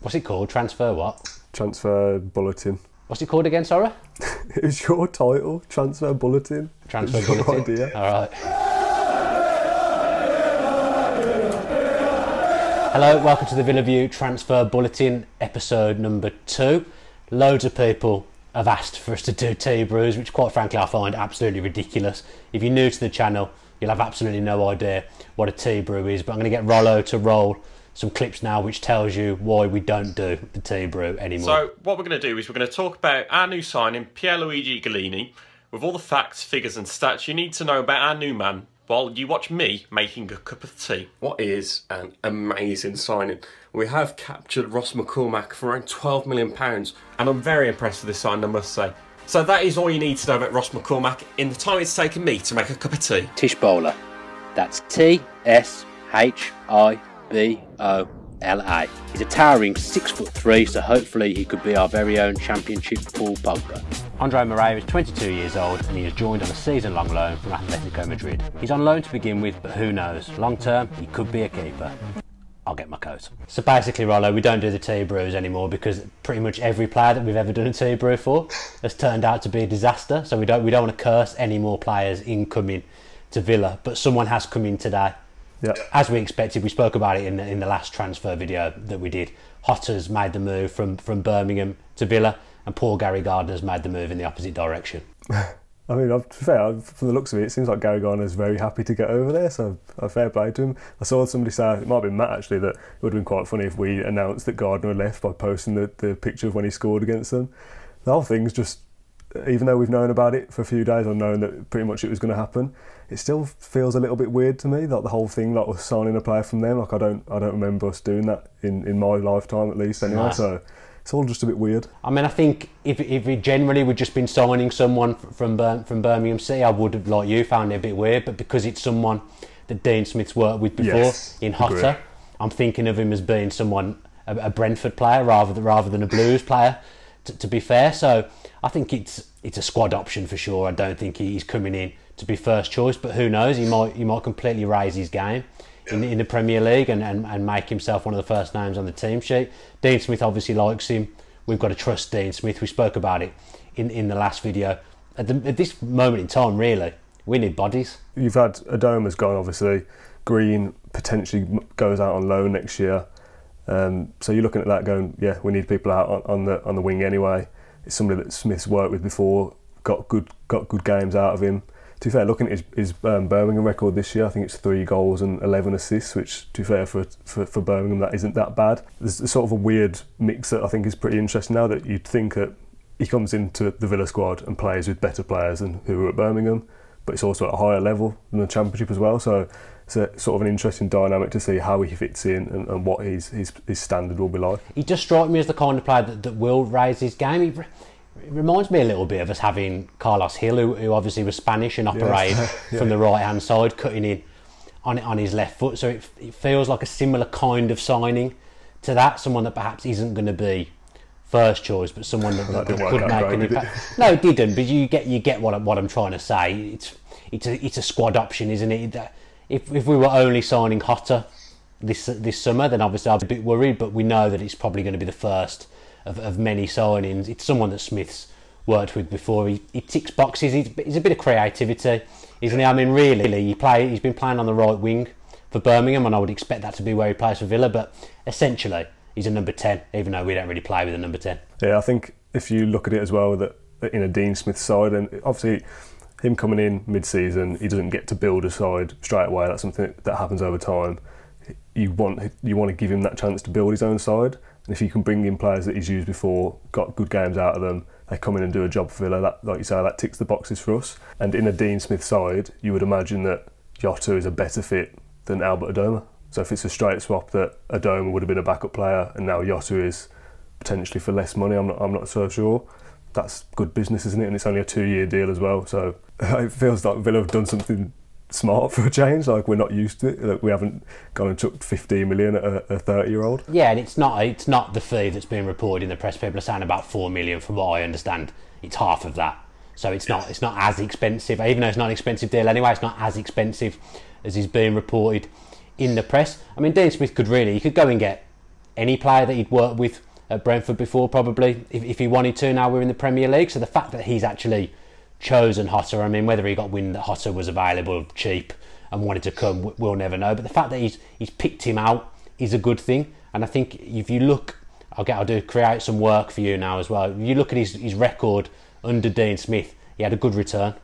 What's it called? Transfer what? Transfer Bulletin. What's it called again, sorry? It was your title, Transfer Bulletin. Transfer It was Bulletin. your idea. All right. Hello, welcome to the Villa View Transfer Bulletin, episode number 2. Loads of people have asked for us to do tea brews, which quite frankly I find absolutely ridiculous. If you're new to the channel, you'll have absolutely no idea what a tea brew is, but I'm going to get Rollo to roll some clips now which tells you why we don't do the tea brew anymore. So what we're going to do is we're going to talk about our new signing, Pierluigi Gallini, with all the facts, figures and stats you need to know about our new man, while you watch me making a cup of tea. What is an amazing signing? We have captured Ross McCormack for around £12 million, and I'm very impressed with this signing, I must say. So that is all you need to know about Ross McCormack in the time it's taken me to make a cup of tea. Tish Bowler. That's T-S-H-I-B-O-L-A. He's a towering 6'3", so hopefully he could be our very own championship Paul Pogba. Andre Moreira is 22 years old and he has joined on a season-long loan from Atletico Madrid. He's on loan to begin with, but who knows? Long term, he could be a keeper. I'll get my coat. So basically, Rollo, we don't do the tea brews anymore because pretty much every player that we've ever done a tea brew for has turned out to be a disaster. So we don't want to curse any more players incoming to Villa, but someone has come in today. Yeah. As we expected, we spoke about it in the last transfer video that we did. Jota's made the move from Birmingham to Villa, and poor Gary Gardner's made the move in the opposite direction. I mean, to be fair, from the looks of it, it seems like Gary Gardner's very happy to get over there, so a fair play to him. I saw somebody say, it might have been Matt actually, that it would have been quite funny if we announced that Gardner had left by posting the picture of when he scored against them. The whole thing's just, even though we've known about it for a few days, or known that pretty much it was going to happen, it still feels a little bit weird to me, like the whole thing, like us signing a player from them. Like I don't remember us doing that in my lifetime at least anyway, so it's all just a bit weird. I mean, I think if we generally would just been signing someone from Birmingham City, I would have, like you, found it a bit weird, but because it's someone that Dean Smith's worked with before in Jota, I'm thinking of him as being someone, a Brentford player rather than a Blues player, to be fair. So I think it's a squad option for sure. I don't think he's coming in to be first choice, but who knows, he might completely raise his game in the Premier League and make himself one of the first names on the team sheet. Dean Smith obviously likes him. We've got to trust Dean Smith. We spoke about it in the last video. At this moment in time, really, we need bodies. You've had Adoma's gone, obviously. Green potentially goes out on loan next year. So you're looking at that going, yeah, we need people out on the wing anyway. It's somebody that Smith's worked with before, got good games out of him. To be fair, looking at his Birmingham record this year, I think it's 3 goals and 11 assists, which, to be fair, for Birmingham, that isn't that bad. There's sort of a weird mix that I think is pretty interesting now, that you'd think that he comes into the Villa squad and plays with better players than who were at Birmingham, but it's also at a higher level than the Championship as well. So it's a sort of an interesting dynamic to see how he fits in and what his standard will be like. He just strikes me as the kind of player that will raise his game. It reminds me a little bit of us having Carlos Hill, who obviously was Spanish and operated from the right-hand side, cutting in on his left foot. So it feels like a similar kind of signing to that. Someone that perhaps isn't going to be first choice, but someone that could make an impact. No, it didn't. But you get what I'm trying to say. It's a squad option, isn't it? If we were only signing Jota this summer, then obviously I'd be a bit worried. But we know that it's probably going to be the first of many signings. It's someone that Smith's worked with before. He ticks boxes. He's a bit of creativity, isn't he? I mean, really, he's been playing on the right wing for Birmingham, and I would expect that to be where he plays for Villa. But essentially, he's a number 10, even though we don't really play with a number 10. Yeah, I think if you look at it as well, that in a Dean Smith side, and obviously him coming in mid-season, he doesn't get to build a side straight away. That's something that happens over time. You want to give him that chance to build his own side. And if you can bring in players that he's used before, got good games out of them, they come in and do a job for Villa, that, like you say, that ticks the boxes for us. And in a Dean Smith side, you would imagine that Jota is a better fit than Albert Adoma. So if it's a straight swap, that Adoma would have been a backup player and now Jota is potentially for less money, I'm not so sure. That's good business, isn't it? And it's only a 2-year deal as well. So it feels like Villa have done something smart for a change. Like, we're not used to it. Like, we haven't gone and chucked 15 million at a 30-year-old. Yeah, and it's not the fee that's been reported in the press. People are saying about 4 million. From what I understand, it's half of that. So it's not as expensive. Even though it's not an expensive deal anyway, it's not as expensive as is being reported in the press. I mean, Dean Smith could go and get any player that he'd worked with at Brentford before, probably, if he wanted to. Now we're in the Premier League, so the fact that he's actually chosen Jota, I mean, whether he got wind that Jota was available cheap and wanted to come, we'll never know. But the fact that he's picked him out is a good thing. And I think if you look, I'll create some work for you now as well. If you look at his record under Dean Smith, he had a good return.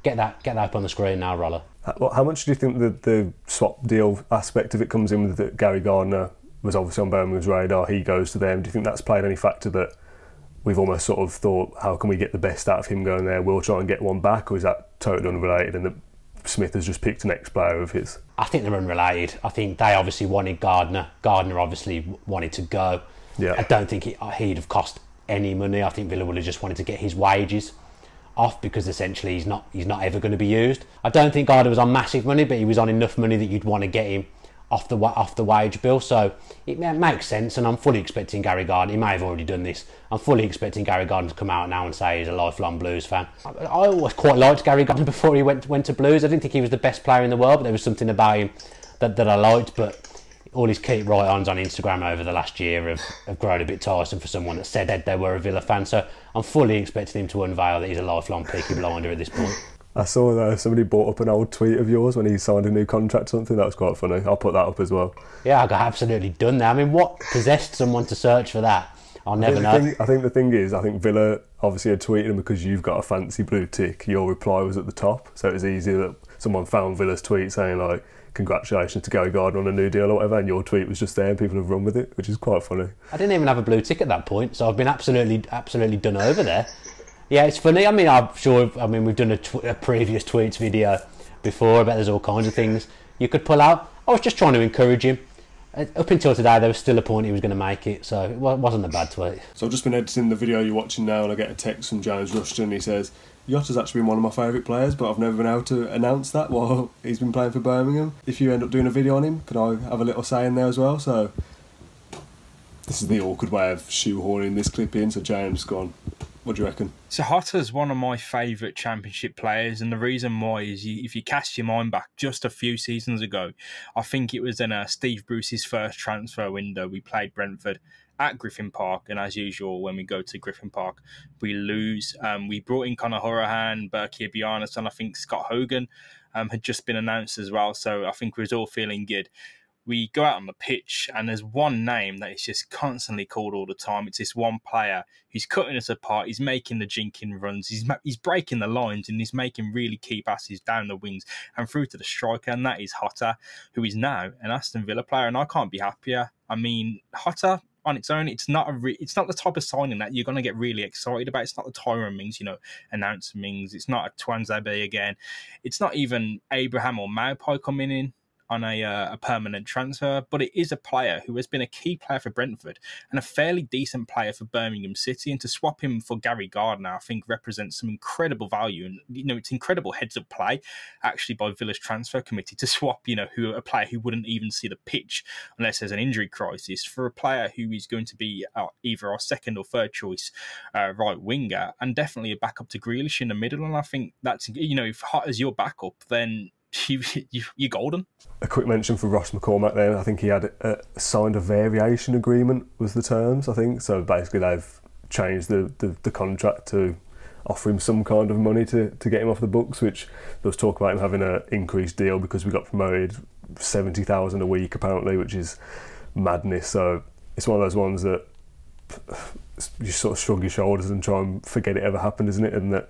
Get that up on the screen now, Roller. How much do you think the swap deal aspect of it comes in with that Gary Gardner was obviously on Birmingham's radar, he goes to them? Do you think that's played any factor that we've almost sort of thought, how can we get the best out of him going there? We'll try and get one back, or is that totally unrelated and that Smith has just picked an ex-player of his? I think they're unrelated. I think they obviously wanted Gardner. Gardner obviously wanted to go. Yeah. I don't think he'd have cost any money. I think Villa would have just wanted to get his wages off, because essentially he's not ever going to be used. I don't think Gardner was on massive money, but he was on enough money that you'd want to get him off the wage bill. So it makes sense, and I'm fully expecting Gary Gardner. He may have already done this. I'm fully expecting Gary Gardner to come out now and say he's a lifelong Blues fan. I always quite liked Gary Gardner before he went to Blues. I didn't think he was the best player in the world, but there was something about him that I liked. But all his keep right-ons on Instagram over the last year have grown a bit tiresome for someone that said that they were a Villa fan. So I'm fully expecting him to unveil that he's a lifelong Peaky Blinder at this point. I saw that somebody brought up an old tweet of yours when he signed a new contract or something. That was quite funny. I'll put that up as well. Yeah, I got absolutely done there. I mean, what possessed someone to search for that? I'll never know. I think the thing is, I think Villa obviously had tweeted him because you've got a fancy blue tick. Your reply was at the top, so it was easy that someone found Villa's tweet saying like, congratulations to Gary Gardner on a new deal or whatever, and your tweet was just there and people have run with it, which is quite funny. I didn't even have a blue tick at that point, so I've been absolutely done over there. Yeah, it's funny. I mean, I'm sure. I mean, we've done a previous tweets video before. I bet there's all kinds of things you could pull out. I was just trying to encourage him. Up until today, there was still a point he was going to make it, so it wasn't a bad tweet. So I've just been editing the video you're watching now, and I get a text from James Rushton. He says, Jota's actually been one of my favourite players, but I've never been able to announce that while he's been playing for Birmingham. If you end up doing a video on him, could I have a little say in there as well? So this is the awkward way of shoehorning this clip in. So James, go on. What do you reckon? So Jota's one of my favourite Championship players, and the reason why is if you cast your mind back just a few seasons ago, I think it was in Steve Bruce's first transfer window. We played Brentford at Griffin Park, and as usual, when we go to Griffin Park, we lose. We brought in Conor Hourihane, Berkir Bjarnason, and I think Scott Hogan had just been announced as well, so I think we was all feeling good. We go out on the pitch and there's one name that is just constantly called all the time. It's this one player who's cutting us apart. He's making the jinking runs. He's breaking the lines and he's making really key passes down the wings and through to the striker. And that is Jota, who is now an Aston Villa player. And I can't be happier. I mean, Jota on its own, it's not the type of signing that you're going to get really excited about. It's not the Tyrone Mings, announce Mings. It's not a Tuanzebe again. It's not even Abraham or Maupay coming in on a permanent transfer, but it is a player who has been a key player for Brentford and a fairly decent player for Birmingham City, and to swap him for Gary Gardner I think represents some incredible value. And it's incredible heads up play actually by Villa's transfer committee to swap a player who wouldn't even see the pitch unless there's an injury crisis for a player who is going to be either our second or third choice right winger, and definitely a backup to Grealish in the middle. And I think that's, if Hot as your backup, then you're golden. A quick mention for Ross McCormack then. I think he had signed a variation agreement was the terms, I think. So basically they've changed the contract to offer him some kind of money to get him off the books, which there was talk about him having an increased deal because we got promoted, 70,000 a week apparently, which is madness. So it's one of those ones that you sort of shrug your shoulders and try and forget it ever happened, isn't it? And that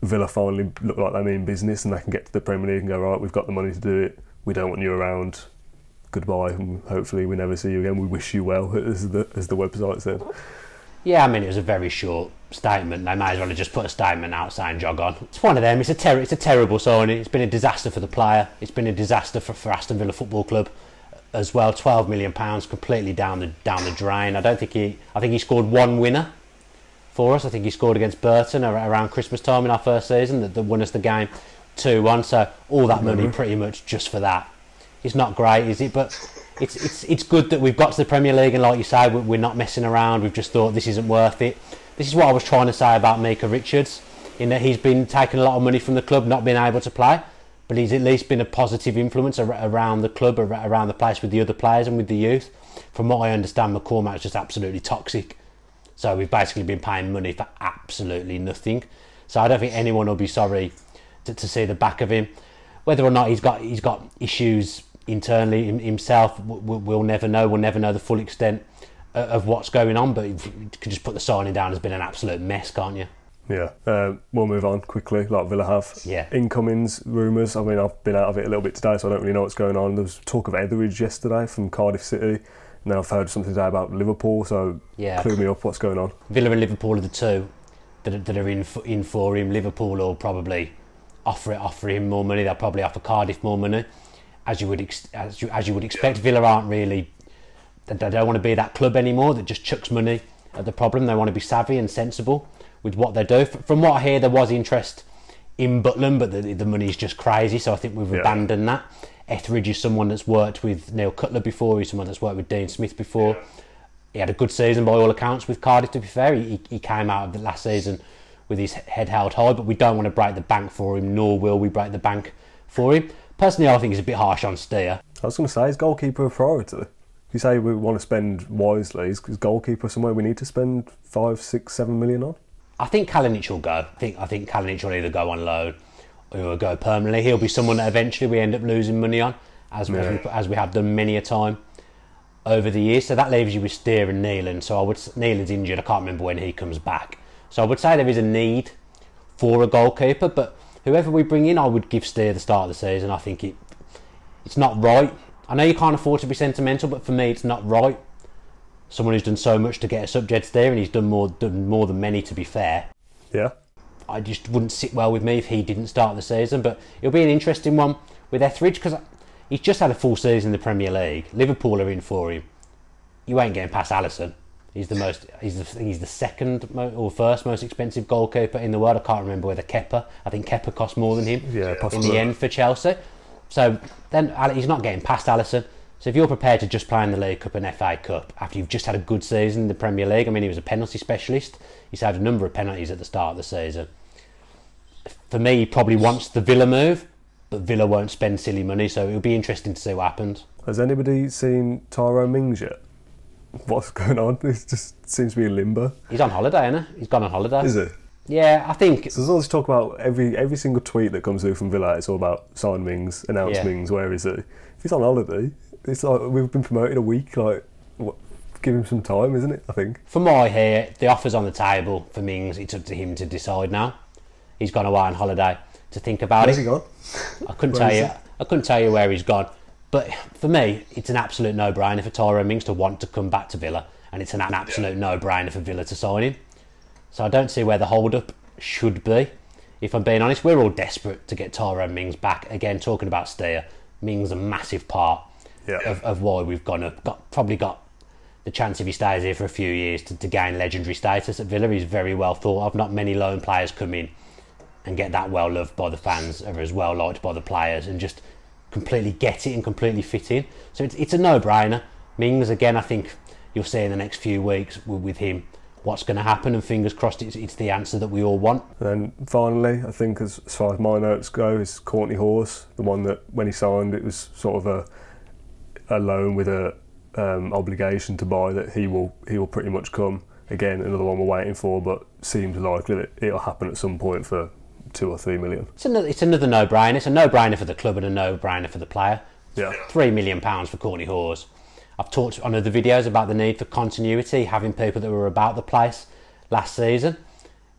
Villa finally look like they mean business and they can get to the Premier League and go, right, we've got the money to do it, we don't want you around, goodbye, and hopefully we never see you again, we wish you well, as the website said. Yeah, I mean, it was a very short statement. They may as well have just put a statement out saying jog on. It's one of them. It's a terrible signing. It's been a disaster for the player. It's been a disaster for Aston Villa Football Club as well. £12 million completely down the drain. I think he scored one winner for us. I think he scored against Burton around Christmas time in our first season that won us the game 2-1. So all that money pretty much just for that. It's not great, is it? But it's good that we've got to the Premier League, and like you say, we're not messing around. We've just thought this isn't worth it. This is what I was trying to say about Micah Richards, in that he's been taking a lot of money from the club, not being able to play, but he's at least been a positive influence around the club, around the place with the other players and with the youth. from what I understand, McCormack's just absolutely toxic. So we've basically been paying money for absolutely nothing. So I don't think anyone will be sorry to see the back of him. Whether or not he's got issues internally himself, we'll never know. We'll never know the full extent of what's going on. But you can just put the signing down as been an absolute mess, can't you? Yeah, we'll move on quickly, like Villa have. Yeah. Incomings, rumours. I mean, I've been out of it a little bit today, so I don't really know what's going on. There was talk of Etheridge yesterday from Cardiff City. And then I've heard something today about Liverpool, so clue me up, what's going on? Villa and Liverpool are the two that are in for him. Liverpool will probably offer him more money. They'll probably offer Cardiff more money, as you would expect. Villa aren't really. They don't want to be that club anymore that just chucks money at the problem. They want to be savvy and sensible with what they do. From what I hear, there was interest in Butland, but the money's just crazy. So I think we've abandoned that. Etheridge is someone that's worked with Neil Cutler before. He's someone that's worked with Dean Smith before. He had a good season by all accounts with Cardiff, to be fair. He came out of the last season with his head held high, but we don't want to break the bank for him, nor will we break the bank for him. Personally, I think he's a bit harsh on Steer. I was going to say, is goalkeeper a priority? If you say we want to spend wisely, is goalkeeper somewhere we need to spend 5, 6, 7 million on? I think Kalinic will go. I think Kalinic will either go on loan or he'll go permanently. He'll be someone that eventually we end up losing money on, as we have done many a time over the years. So that leaves you with Steer and Neelan. So Neelan's injured. I can't remember when he comes back. So I would say there is a need for a goalkeeper, but whoever we bring in, I would give Steer the start of the season. I think it's not right. I know you can't afford to be sentimental, but for me, it's not right. Someone who's done so much to get us up, Jed Steer, and he's done more than many, to be fair. Yeah. I just wouldn't sit well with me if he didn't start the season, but it'll be an interesting one with Etheridge because he's just had a full season in the Premier League. Liverpool are in for him. You ain't getting past Alisson. He's the second or first most expensive goalkeeper in the world. I can't remember whether I think Kepa cost more than him in the end for Chelsea. So then he's not getting past Alisson. So if you're prepared to just play in the League Cup and FA Cup after you've just had a good season in the Premier League, I mean, he was a penalty specialist. He saved a number of penalties at the start of the season. For me, he probably wants the Villa move, but Villa won't spend silly money, so it'll be interesting to see what happens. Has anybody seen Tyrone Mings yet? What's going on? It just seems to be in limbo. He's on holiday, isn't he? He's gone on holiday. Is he? Yeah, I think... So there's all this talk about every single tweet that comes through from Villa, it's all about sign Mings, announce Mings, where is he? If he's on holiday, it's like we've been promoted a week, like... Give him some time, isn't it? I think. From what I hear, the offer's on the table for Mings. It's up to him to decide now. He's gone away on holiday to think about Where's he gone? I couldn't tell you where he's gone. But for me, it's an absolute no-brainer for Tyrone Mings to want to come back to Villa, and it's an absolute no-brainer for Villa to sign him. So I don't see where the hold-up should be. If I'm being honest, we're all desperate to get Tyrone Mings back. Again, talking about Steer, Mings a massive part of why we've probably got the chance if he stays here for a few years to gain legendary status at Villa. He's very well thought of. Not many loan players come in and get that well loved by the fans, or as well liked by the players, and just completely get it and completely fit in. So it's a no-brainer. Mings, again, I think you'll see in the next few weeks with him what's going to happen, and fingers crossed it's the answer that we all want. And then finally, I think as far as my notes go, is Courtney Hause, the one that when he signed it was sort of a loan with a obligation to buy, that he will pretty much come. Again, another one we're waiting for, but seems likely that it'll happen at some point for 2 or 3 million. It's another no-brainer. It's a no-brainer for the club and a no-brainer for the player. Yeah. £3 million for Courtney Hause. I've talked on other videos about the need for continuity, having people that were about the place last season.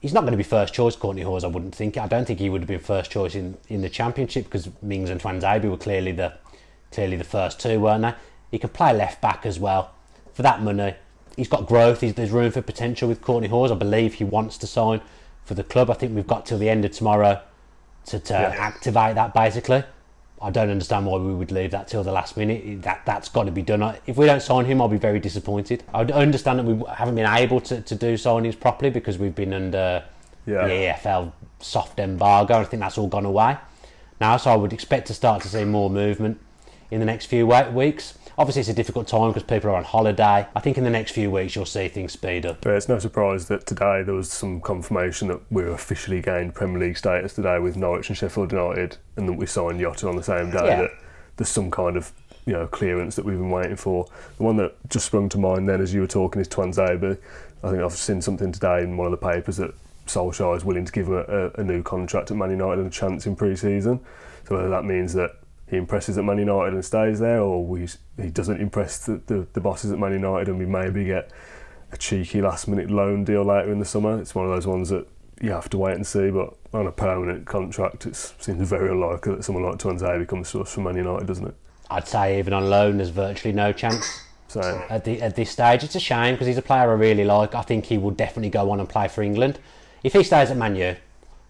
He's not going to be first choice, Courtney Hause, I wouldn't think. I don't think he would have been first choice in the Championship, because Mings and Twanzebe were clearly the first two, weren't they? He can play left back as well. For that money, he's got growth. There's room for potential with Courtney Hause. I believe he wants to sign for the club. I think we've got till the end of tomorrow to activate that, basically. I don't understand why we would leave that till the last minute. That's got to be done. If we don't sign him, I'll be very disappointed. I understand that we haven't been able to do signings properly because we've been under the EFL soft embargo. I think that's all gone away now, so I would expect to start to see more movement in the next few weeks. Obviously, it's a difficult time because people are on holiday. I think in the next few weeks, you'll see things speed up. But it's no surprise that today there was some confirmation that we're officially gained Premier League status today with Norwich and Sheffield United, and that we signed Jota on the same day. That there's some kind of clearance that we've been waiting for. The one that just sprung to mind then as you were talking is Twanzebe. I think I've seen something today in one of the papers that Solskjaer is willing to give him a new contract at Man United and a chance in pre-season. So whether that means that he impresses at Man United and stays there, or he doesn't impress the bosses at Man United and we maybe get a cheeky last-minute loan deal later in the summer. It's one of those ones that you have to wait and see, but on a permanent contract it seems very unlikely that someone like Twanzebe comes to us from Man United, doesn't it? I'd say even on loan there's virtually no chance. Same. At this stage. It's a shame because he's a player I really like. I think he will definitely go on and play for England. If he stays at Man U,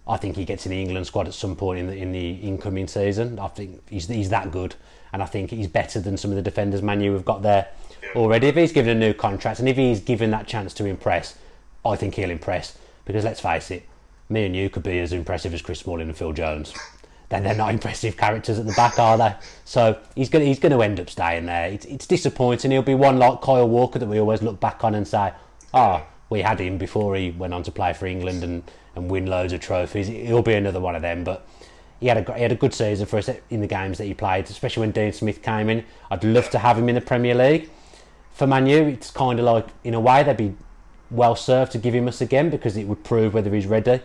I think he gets in the England squad at some point in the incoming season. I think he's that good, and I think he's better than some of the defenders Man U have got there already. If he's given a new contract and if he's given that chance to impress, I think he'll impress. Because let's face it, me and you could be as impressive as Chris Smalling and Phil Jones. Then they're not impressive characters at the back, are they? So he's going to end up staying there. It's disappointing. He'll be one like Kyle Walker that we always look back on and say, we had him before he went on to play for England and win loads of trophies. He'll be another one of them. But he had a good season for us in the games that he played, especially when Dean Smith came in. I'd love to have him in the Premier League. For Man U, it's kind of like, in a way, they'd be well served to give him us again because it would prove whether he's ready.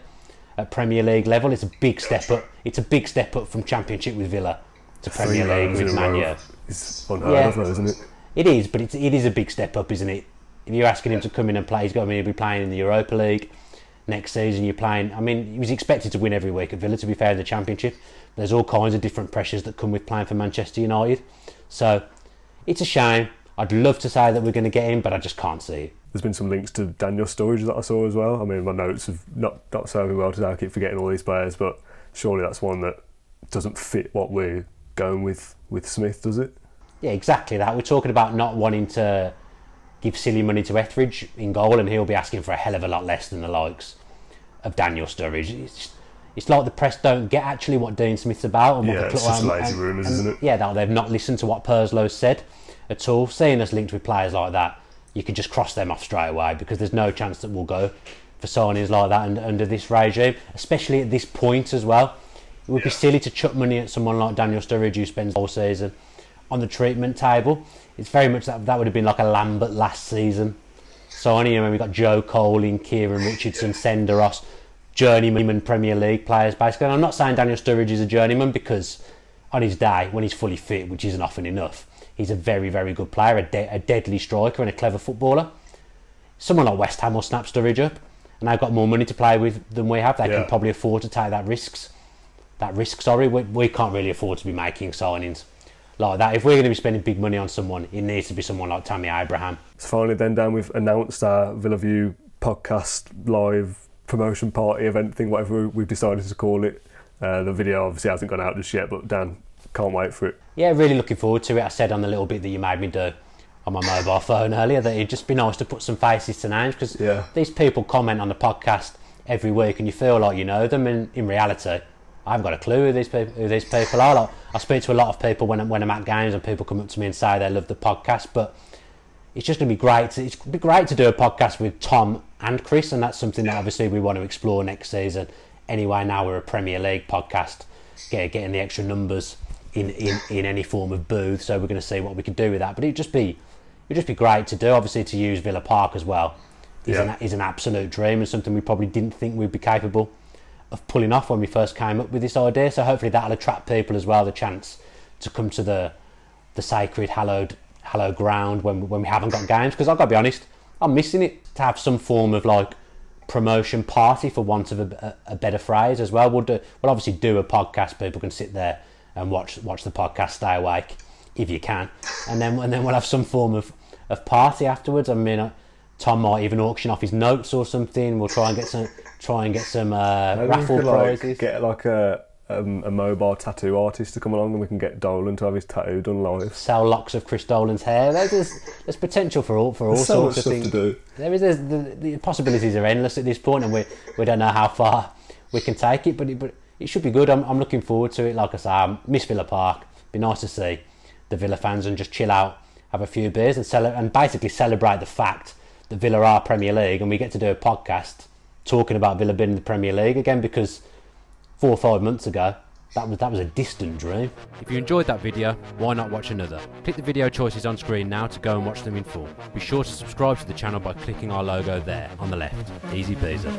At Premier League level, it's a big step up. It's a big step up from Championship with Villa to Premier League with Man U. It's unheard of, though, isn't it? It is, but it is a big step up, isn't it? If you're asking him to come in and play, he'll be playing in the Europa League next season. You're playing. I mean, he was expected to win every week at Villa. To be fair, in the Championship, there's all kinds of different pressures that come with playing for Manchester United. So it's a shame. I'd love to say that we're going to get him, but I just can't see it. There's been some links to Daniel Sturridge that I saw as well. I mean, my notes have not serving well today. I keep forgetting all these players, but surely that's one that doesn't fit what we're going with Smith, does it? Yeah, exactly that. We're talking about not wanting to give silly money to Etheridge in goal, and he'll be asking for a hell of a lot less than the likes of Daniel Sturridge. It's like the press don't get actually what Dean Smith's about. And what it's just lazy rumours, isn't it? Yeah, they've not listened to what Purslow said at all. Seeing us linked with players like that, you can just cross them off straight away because there's no chance that we'll go for signings like that under this regime, especially at this point as well. It would be silly to chuck money at someone like Daniel Sturridge who spends the whole season on the treatment table. It's very much that would have been like a Lambert last season signing. When we got Joe Cole in, Kieran Richardson, Senderos, journeyman Premier League players basically. And I'm not saying Daniel Sturridge is a journeyman because on his day, when he's fully fit, which isn't often enough, he's a very, very good player, a deadly striker and a clever footballer. Someone like West Ham will snap Sturridge up and they've got more money to play with than we have. They can probably afford to take that risk. We can't really afford to be making signings like that. If we're going to be spending big money on someone, it needs to be someone like Tammy Abraham. So finally then, Dan, we've announced our Villa View podcast live promotion party event thing, whatever we've decided to call it. The video obviously hasn't gone out just yet, but Dan, can't wait for it. Yeah, really looking forward to it. I said on the little bit that you made me do on my mobile phone earlier that it'd just be nice to put some faces to names because these people comment on the podcast every week and you feel like you know them, and in reality I haven't got a clue who these people are. Like, I speak to a lot of people when I'm at games and people come up to me and say they love the podcast, but it's just going to be great. It's going to be great to do a podcast with Tom and Chris, and that's something that obviously we want to explore next season. Anyway, now we're a Premier League podcast, getting the extra numbers in any form of booth, so we're going to see what we can do with that. But it'd just be great to do. Obviously, to use Villa Park as well is an absolute dream and something we probably didn't think we'd be capable of pulling off when we first came up with this idea. So hopefully that'll attract people as well, the chance to come to the sacred hallowed ground when we haven't got games. Because I've got to be honest, I'm missing it, to have some form of like promotion party, for want of a better phrase as well. We'll obviously do a podcast. People can sit there and watch the podcast, stay awake if you can, and then we'll have some form of party afterwards. I mean, Tom might even auction off his notes or something. We'll try and get some raffle prizes. Get like a mobile tattoo artist to come along, and we can get Dolan to have his tattoo done live. Sell locks of Chris Dolan's hair. There's potential for all sorts of things. To do. The possibilities are endless at this point, and we don't know how far we can take it, but it should be good. I'm looking forward to it. Like I say, I miss Villa Park. Be nice to see the Villa fans and just chill out, have a few beers, and basically celebrate the fact that Villa are Premier League, and we get to do a podcast talking about Villa being in the Premier League again, because 4 or 5 months ago that was a distant dream. If you enjoyed that video, why not watch another? Click the video choices on screen now to go and watch them in full. Be sure to subscribe to the channel by clicking our logo there on the left. Easy peasy.